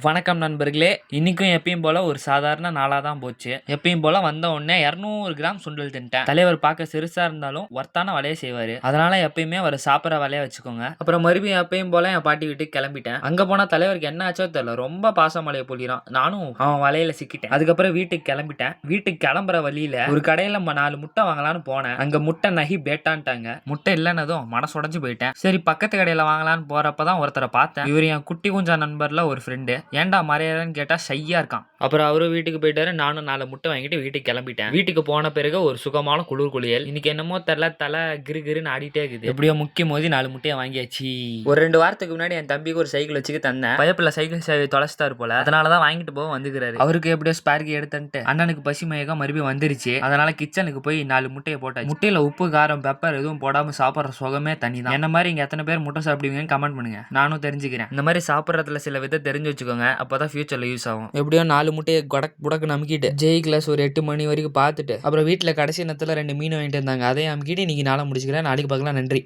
வணக்கம் நண்பர்களே. இன்னைக்கும் எப்பயும் போல ஒரு சாதாரண நாளா தான் போச்சு. எப்பயும் போல வந்த உடனே 200 கிராம் சுண்டல் தின்ட்டேன். தலைவர் பார்க்க சிறுசா இருந்தாலும் ஒர்த்தான வேலையை செய்வாரு. அதனால எப்பயுமே அவர் சாப்பிட்ற வேலையை வச்சுக்கோங்க. அப்புறம் மறுபடியும் எப்பயும் போல என் பாட்டி வீட்டுக்கு கிளம்பிட்டேன். அங்க போனா தலைவருக்கு என்ன ஆச்சோ தெரியல, ரொம்ப பாசமலையை பொழிறான். நானும் அவன் வலையில சிக்கிட்டேன். அதுக்கப்புறம் வீட்டுக்கு கிளம்பிட்டேன். வீட்டுக்கு கிளம்புற வழியில ஒரு கடையில 4 முட்டை வாங்கலான்னு போனேன். அங்க முட்டை நகி பேட்டான்ட்டாங்க. முட்டை இல்லைன்னதும் மனசு உடஞ்சு போயிட்டேன். சரி பக்கத்து கடையில வாங்கலான்னு போறப்பதான் ஒருத்தரை பார்த்தேன். இவர் என் குட்டி குஞ்சா நண்பர்ல ஒரு ஃப்ரெண்டு. ஏன்டா மறையாதுன்னு கேட்டா ஷையா இருக்கான். அப்புறம் அவரும் வீட்டுக்கு போயிட்டாரு. நானும் 4 முட்டை வாங்கிட்டு வீட்டுக்கு கிளம்பிட்டேன். வீட்டுக்கு போன பிறகு ஒரு சுகமான குளிர் குளியல். இன்னைக்கு என்னமோ தெரியல, தலை கிருன்னு ஆடிட்டே இருக்குது. எப்படியோ முக்கிய மோதி 4 முட்டையை வாங்கியாச்சு. ஒரு 2 வாரத்துக்கு முன்னாடி என் தம்பிக்கு ஒரு சைக்கிள் வச்சுக்கு தந்தேன். பயப்பில் சைக்கிள் சேவை தொலைச்சிட்டாரு போல, அதனாலதான் வாங்கிட்டு போக வந்துக்கிறாரு. அவருக்கு எப்படியோ ஸ்பேர்கி எடுத்துட்டு அண்ணனுக்கு பசி மயக்கம் மறுபடியும் வந்துருச்சு. அதனால கிச்சனுக்கு போய் 4 முட்டையை போட்டாச்சு. முட்டையில உப்பு காரம் பெப்பர் எதுவும் போடாம சாப்பிட்ற சுகமே தனி தான். என்ன மாதிரி இங்க எத்தனை பேர் முட்டை சாப்பிடுவீங்கன்னு கமெண்ட் பண்ணுங்க, நானும் தெரிஞ்சுக்கிறேன். இந்த மாதிரி சாப்பிட்றதுல சில விதை தெரிஞ்சு வச்சுக்கோங்க, அப்பதான் ஃபியூச்சர்ல யூஸ் ஆகும். எப்படியோ 4 முட்டையை புடக்கு நம்பிக்கிட்டு ஜெய் கிளாஸ் ஒரு 8 மணி வரைக்கும் பார்த்துட்டு அப்புறம் வீட்டில் கடைசி நேரத்தில் 2 மீன் வாங்கிட்டு இருந்தாங்க. அதையும் அமுக்கிட்டு இன்னைக்கு நாளை முடிச்சுக்கிறேன். நாளைக்கு பார்க்கலாம். நன்றி.